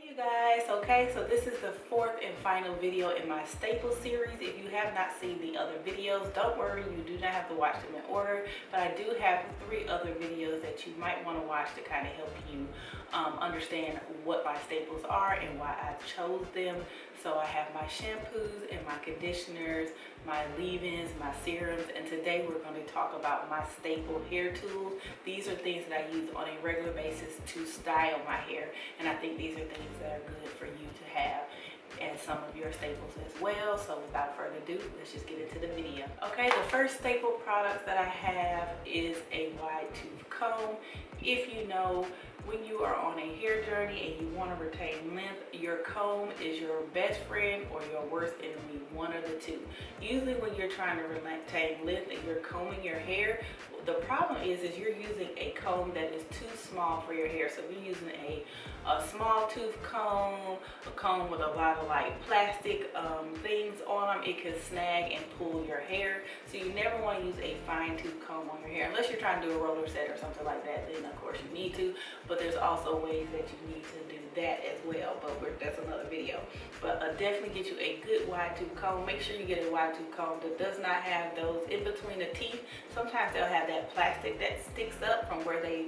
Hey you guys, okay, so this is the fourth and final video in my staple series. If you have not seen the other videos, don't worry, you do not have to watch them in order, but I do have 3 other videos that you might want to watch to kind of help you understand what my staples are and why I chose them. So I have my shampoos and my conditioners, my leave-ins, my serums, and today we're going to talk about my staple hair tools. These are things that I use on a regular basis to style my hair, and I think these are things that are good for you to have and some of your staples as well. So without further ado, let's just get into the video. Okay, the first staple product that I have is a wide tooth comb. If you know, when you are on a hair journey and you want to retain length, your comb is your best friend or your worst enemy, one of the two. Usually when you're trying to retain length and you're combing your hair, the problem is you're using a comb that is too small for your hair. So if you're using a small tooth comb, a comb with a lot of like plastic things on them, it could snag and pull your hair. So you never want to use a fine tooth comb on your hair unless you're trying to do a roller set or something like that. Then of course you need to, but there's also ways that you need to do that as well, but that's another video. But definitely get you a good wide tooth comb. Make sure you get a wide tooth comb that does not have those in between the teeth. Sometimes they'll have that plastic that sticks up from where they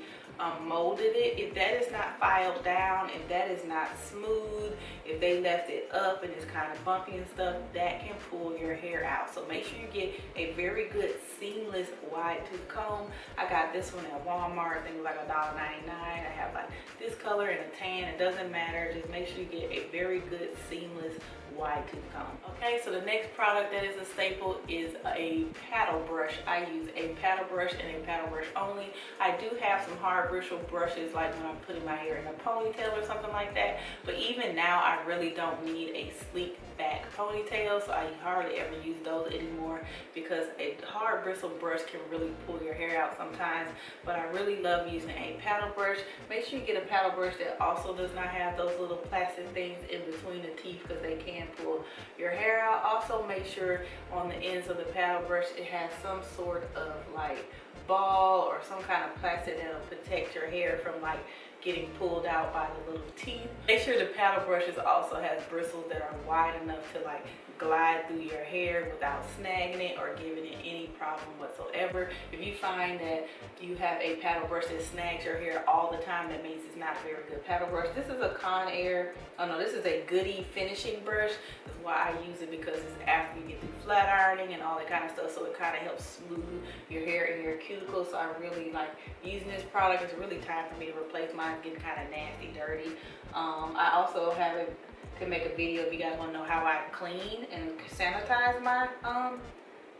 molded it. If that is not filed down, if that is not smooth, if they left it up and it's kind of bumpy and stuff, that can pull your hair out. So make sure you get a very good seamless wide tooth comb. I got this one at Walmart. I think it was like $1.99. I have like this color and a tan. It doesn't matter. Just make sure you get a very good seamless wide tooth comb. Okay, so the next product that is a staple is a paddle brush. I use a paddle brush and a paddle brush only. I do have some hard bristle brushes like when I'm putting my hair in a ponytail or something like that, but even now I really don't need a sleek back ponytail, so I hardly ever use those anymore because a hard bristle brush can really pull your hair out sometimes. But I really love using a paddle brush. Make sure you get a paddle brush that also does not have those little plastic things in between the teeth because they can pull your hair out. Also make sure on the ends of the paddle brush it has some sort of like ball or some kind of plastic that'll protect your hair from like getting pulled out by the little teeth. Make sure the paddle brushes also has bristles that are wide enough to like glide through your hair without snagging it or giving it any problem whatsoever. If you find that you have a paddle brush that snags your hair all the time, that means it's not a very good paddle brush. This is a Conair, oh no, this is a Goody finishing brush. That's why I use it, because it's after you get through flat ironing and all that kind of stuff, so it kind of helps smooth your hair and your cuticles. So I really like using this product. It's really time for me to replace mine. It's getting kind of nasty, dirty. I also have it. Can make a video if you guys want to know how I clean and sanitize my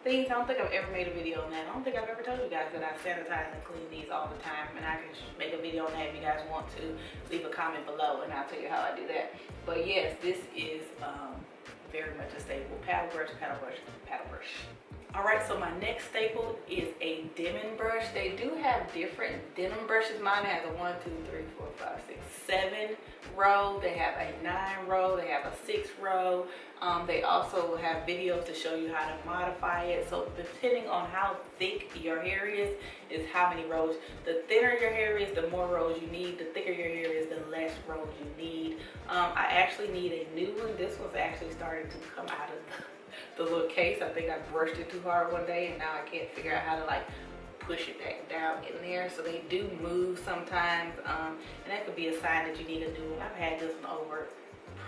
things. I don't think I've ever made a video on that. I don't think I've ever told you guys that I sanitize and clean these all the time, and I can make a video on that if you guys want to. Leave a comment below and I'll tell you how I do that. But yes, this is very much a staple. Paddle brush, paddle brush, paddle brush. Alright, so my next staple is a dimming brush. They do have different denim brushes. Mine has a 1, 2, 3, 4, 5, 6, 7 row. They have a 9 row. They have a 6 row. They also have videos to show you how to modify it. So depending on how thick your hair is how many rows. The thinner your hair is, the more rows you need. The thicker your hair is, the less rows you need. I actually need a new one. This one's actually starting to come out of the little case. I think I brushed it too hard one day and now I can't figure out how to like push it back down in there. So they do move sometimes, and that could be a sign that you need a new one. I've had this one over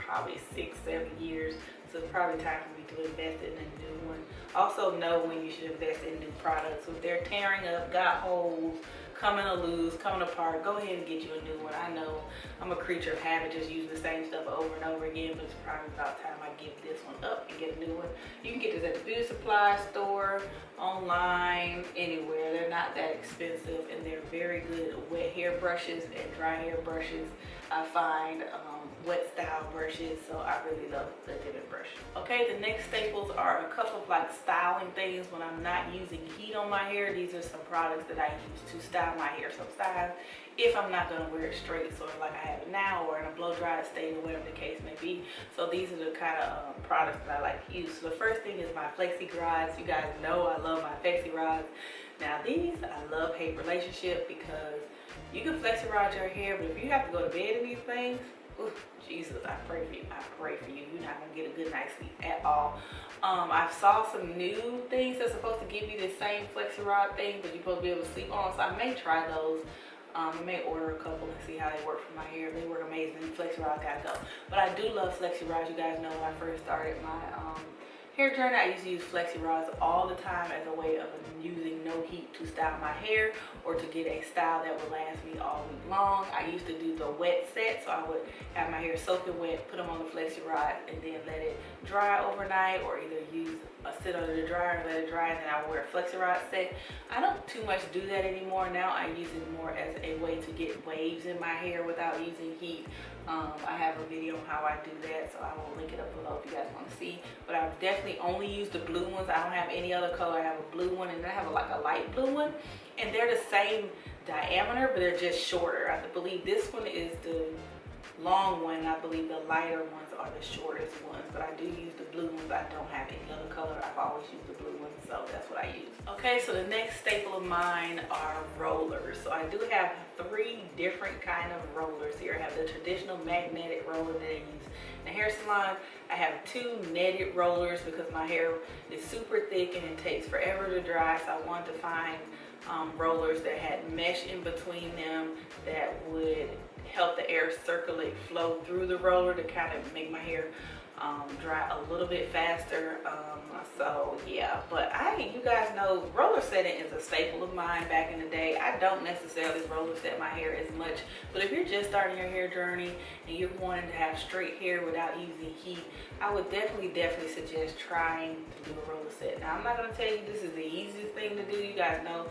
probably 6-7 years, so it's probably time for me to invest in a new one. Also know when you should invest in new products. If they're tearing up, got holes, coming loose, coming apart, go ahead and get you a new one. I know I'm a creature of habit, just use the same stuff over and over again, but it's probably about time I give this one up and get a new one. You can get this at the beauty supply store, online, anywhere. They're not that expensive, and they're very good wet hair brushes and dry hair brushes. I find wet style brushes, so I really love the dimming brush. Okay, the next staples are a couple of like styling things when I'm not using heat on my hair. These are some products that I use to style my hair sometimes if I'm not going to wear it straight, sort of like I have it now, or in a blow dry state, or whatever the case may be. So these are the kind of products that I like to use. So the first thing is my Flexi Rods. You guys know I love my Flexi Rods. Now these, I love-hate relationship, because you can Flexi Rod your hair, but if you have to go to bed in these things, Ooh, Jesus, I pray for you. I pray for you. You're not gonna get a good night's sleep at all. I saw some new things that's supposed to give you the same Flexi Rod thing, but you're supposed to be able to sleep on. So I may try those. I may order a couple and see how they work for my hair. They work amazing. Flexi Rods gotta go. But I do love Flexi Rods. You guys know when I first started my hair journey, I used to use Flexi Rods all the time as a way of using no heat to style my hair or to get a style that would last me all week long. I used to do the wet set, so I would have my hair soaking wet, put them on the Flexi Rod, and then let it dry overnight, or either sit under the dryer and let it dry, and then I would wear a Flexi Rod set. I don't too much do that anymore. Now I use it more as a way to get waves in my hair without using heat. I have a video on how I do that, so I will link it up below if you guys want to see. But I've definitely only used the blue ones. I don't have any other color. I have a blue one, and then I have like a light blue one, and they're the same diameter, but they're just shorter. I believe this one is the long one, and I believe the lighter ones are the shortest ones, but I do use the blue ones. I don't have any other color. I've always used the blue ones, so that's what I use. Okay, so the next staple of mine are rollers. So I do have 3 different kind of rollers here. I have the traditional magnetic roller that I use in the hair salon. I have 2 netted rollers because my hair is super thick and it takes forever to dry, so I wanted to find rollers that had mesh in between them that would help the air circulate, flow through the roller to kind of make my hair dry a little bit faster. So yeah, but you guys know roller setting is a staple of mine back in the day. I don't necessarily roller set my hair as much, but if you're just starting your hair journey and you're wanting to have straight hair without using heat, I would definitely suggest trying to do a roller set. Now, I'm not going to tell you this is the easiest thing to do. You guys know,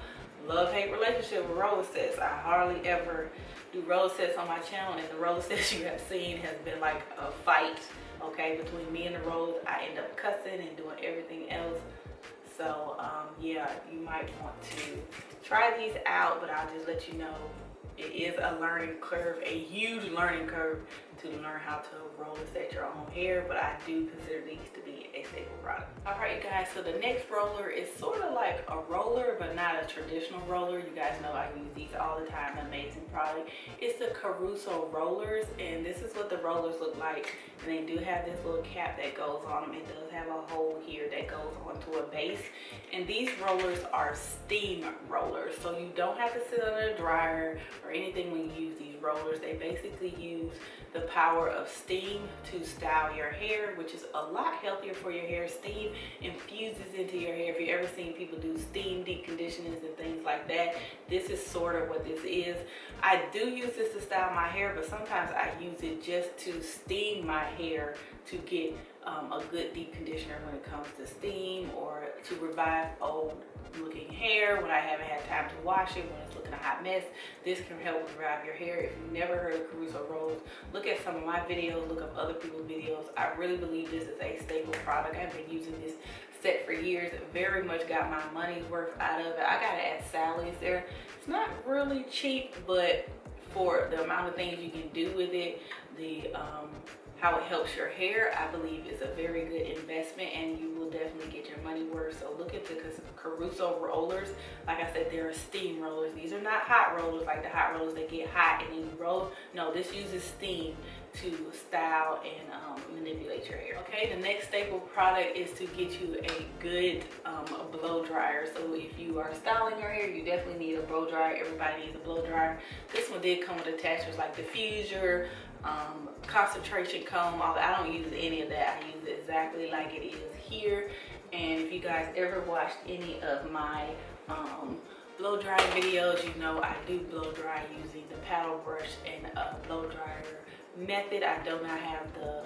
love-hate relationship with roller sets. I hardly ever do roller sets on my channel, and the roller sets you have seen has been like a fight, okay, between me and the rollers. I end up cussing and doing everything else. So yeah, you might want to try these out, but I'll just let you know it is a learning curve, a huge learning curve to learn how to roller set your own hair, but I do consider these to be a staple product. All right, you guys, so the next roller is sort of like a roller, but not a traditional roller. You guys know I use these all the time. Amazing product. It's the Caruso rollers, and this is what the rollers look like. And they do have this little cap that goes on them. It does have a hole here that goes onto a base. And these rollers are steam rollers, so you don't have to sit under a dryer or anything when you use these rollers. They basically use the power of steam to style your hair, which is a lot healthier for your hair. Steam infuses into your hair. If you've ever seen people do steam deep conditionings and things like that, this is sort of what this is. I do use this to style my hair, but sometimes I use it just to steam my hair to get a good deep conditioner when it comes to steam, or to revive old looking hair when I haven't had time to wash it, when it's looking a hot mess. This can help revive your hair. If you've never heard of Caruso rollers, look at some of my videos, look up other people's videos. I really believe this is a staple product. I've been using this set for years. Very much got my money's worth out of it. I got it at Sally's there. It's not really cheap, but for the amount of things you can do with it, how it helps your hair, I believe is a very good investment, and you will definitely get your money worth. So look into Caruso rollers. Like I said, they're steam rollers. These are not hot rollers like the hot rollers that get hot and then you roll. No, this uses steam to style and manipulate your hair. Okay, the next staple product is to get you a good blow dryer. So if you are styling your hair, you definitely need a blow dryer. Everybody needs a blow dryer. This one did come with attachments like diffuser, concentration comb. I don't use any of that. I use it exactly like it is here. And if you guys ever watched any of my blow drying videos, you know I do blow dry using the paddle brush and a blow dryer method. I do not have the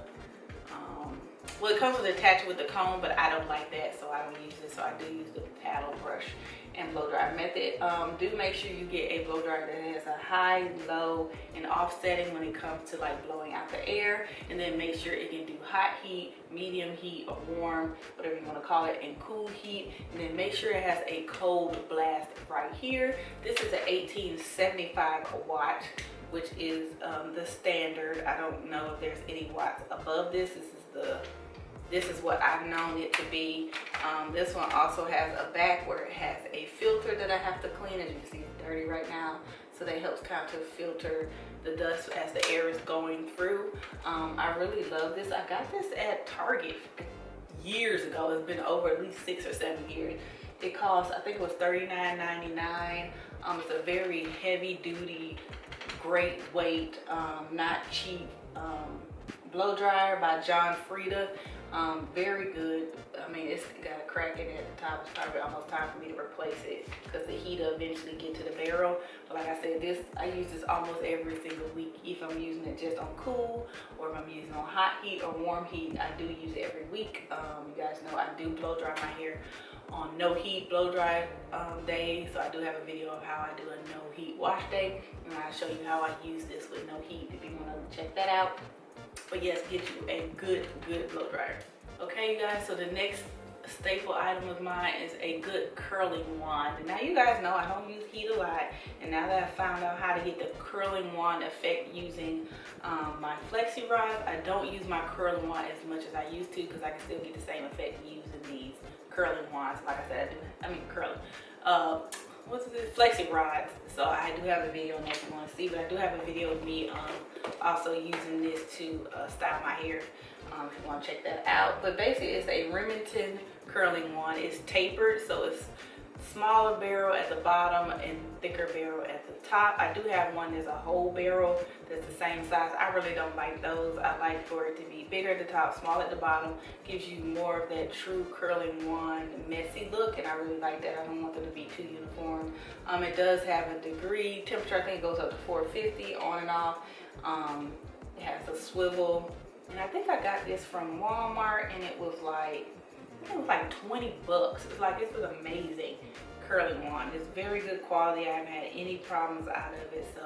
well, it comes with attached with the comb, but I don't like that, so I don't use it. So I do use the paddle brush and blow dry method. Do make sure you get a blow dryer that has a high, low, and offsetting when it comes to like blowing out the air, and then make sure it can do hot heat, medium heat, or warm, whatever you want to call it, and cool heat. And then make sure it has a cold blast right here. This is an 1875 watt, which is the standard. I don't know if there's any watts above this. This is what I've known it to be. This one also has a back where it has a filter that I have to clean. As you can see, it's dirty right now. so that helps kind of filter the dust as the air is going through. I really love this. I got this at Target years ago. It's been over at least 6 or 7 years. It cost, I think it was $39.99. It's a very heavy duty, great weight, not cheap blow dryer by John Frieda. Very good. I mean, it's got a crack in it at the top. It's probably almost time for me to replace it because the heat will eventually get to the barrel. But like I said, I use this almost every single week. If I'm using it just on cool, or if I'm using it on hot heat or warm heat, I do use it every week. You guys know I do blow dry my hair on no heat blow dry days. So I do have a video of how I do a no heat wash day, and I'll show you how I use this with no heat if you want to check that out. But yes, get you a good blow dryer. Okay, you guys, so the next staple item of mine is a good curling wand. And now you guys know I don't use heat a lot, and now that I found out how to get the curling wand effect using my Flexi Rods, I don't use my curling wand as much as I used to because I can still get the same effect using these curling wands. Like I said, what's this? Flexi Rods. So I do have a video on that if you want to see, but I do have a video of me also using this to style my hair if you want to check that out. But basically it's a Remington curling wand. It's tapered, so it's smaller barrel at the bottom and thicker barrel at the top. I do have one that's a whole barrel that's the same size. I really don't like those. I like for it to be bigger at the top, small at the bottom. Gives you more of that true curling wand messy look, and I really like that. I don't want them to be too uniform. It does have a degree temperature. I think it goes up to 450 on and off. It has a swivel, and I think I got this from Walmart, and it was like 20 bucks. It's like, this was amazing curling wand. It's very good quality. I haven't had any problems out of it. So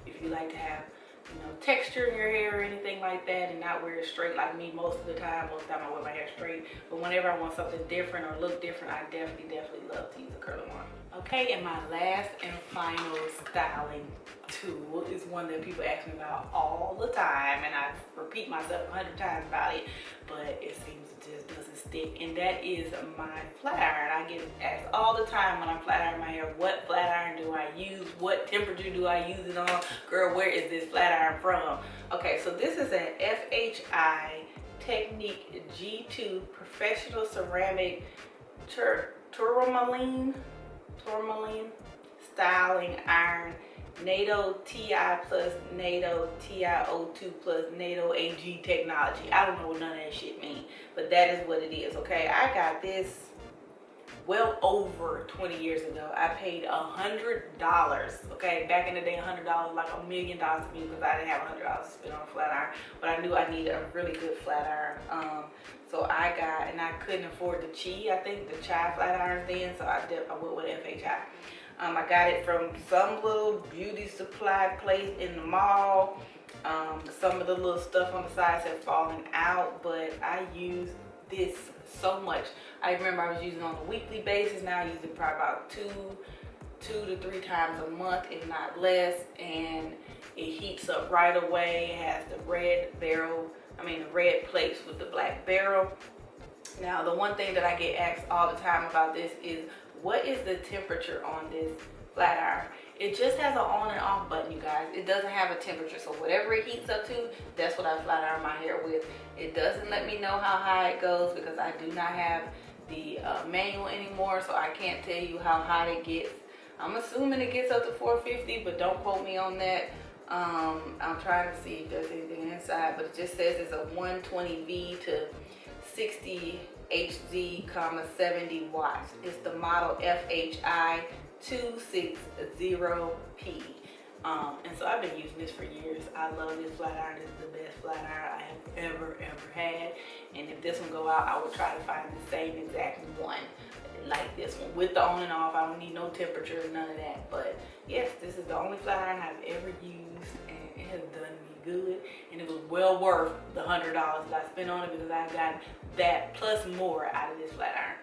if you like to have, you know, texture in your hair or anything like that and not wear it straight like me most of the time I wear my hair straight, but whenever I want something different or look different, I definitely love to use a curling wand. Okay, and my last and final styling tool is one that people ask me about all the time, and I repeat myself 100 times about it, but it seems it just doesn't stick, and that is my flat iron. I get asked all the time when I'm flat ironing my hair, what flat iron do I use? What temperature do I use it on? Girl, where is this flat iron from? Okay, so this is an FHI Technique G2 Professional Ceramic Tourmaline styling iron, NATO TI plus NATO TiO2 plus NATO AG technology. I don't know what none of that shit means, but that is what it is. Okay, I got this well over 20 years ago. I paid $100. Okay, back in the day, $100 like $1 million to me because I didn't have $100 to spend on a flat iron, but I knew I needed a really good flat iron. So I got, and I couldn't afford the Chai flat irons then, so I went with FHI. I got it from some little beauty supply place in the mall. Some of the little stuff on the sides have fallen out, but I use this so much. I remember I was using it on a weekly basis. Now I use it probably about two to three times a month, if not less, and it heats up right away. It has the red plates with the black barrel. Now, the one thing that I get asked all the time about this is, what is the temperature on this flat iron? It just has an on and off button, you guys. It doesn't have a temperature, so whatever it heats up to, that's what I flat iron my hair with. It doesn't let me know how high it goes because I do not have the manual anymore, so I can't tell you how hot it gets. I'm assuming it gets up to 450, but don't quote me on that. I'm trying to see if there's anything inside, but it just says it's a 120V to 60 Hz, 70 watts. It's the model FHI 260P. And so I've been using this for years. I love this flat iron. This is the best flat iron I have ever had. And if this one go out, I would try to find the same exact one like this one with the on and off. I don't need no temperature, none of that. But yes, this is the only flat iron I've ever used, and it has done me good. And it was well worth the $100 that I spent on it because I got that plus more out of this flat iron.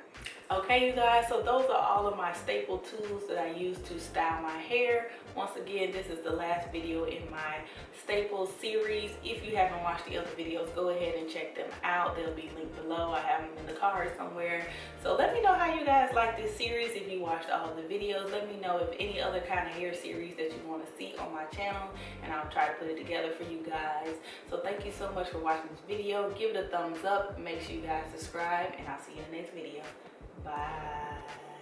Okay, you guys, so those are all of my staple tools that I use to style my hair. Once again, this is the last video in my staples series. If you haven't watched the other videos, go ahead and check them out. They'll be linked below. I have them in the card somewhere. So let me know how you guys like this series. If you watched all of the videos, let me know if any other kind of hair series that you want to see on my channel, and I'll try to put it together for you guys. So thank you so much for watching this video. Give it a thumbs up. Make sure you guys subscribe, and I'll see you in the next video. Bye.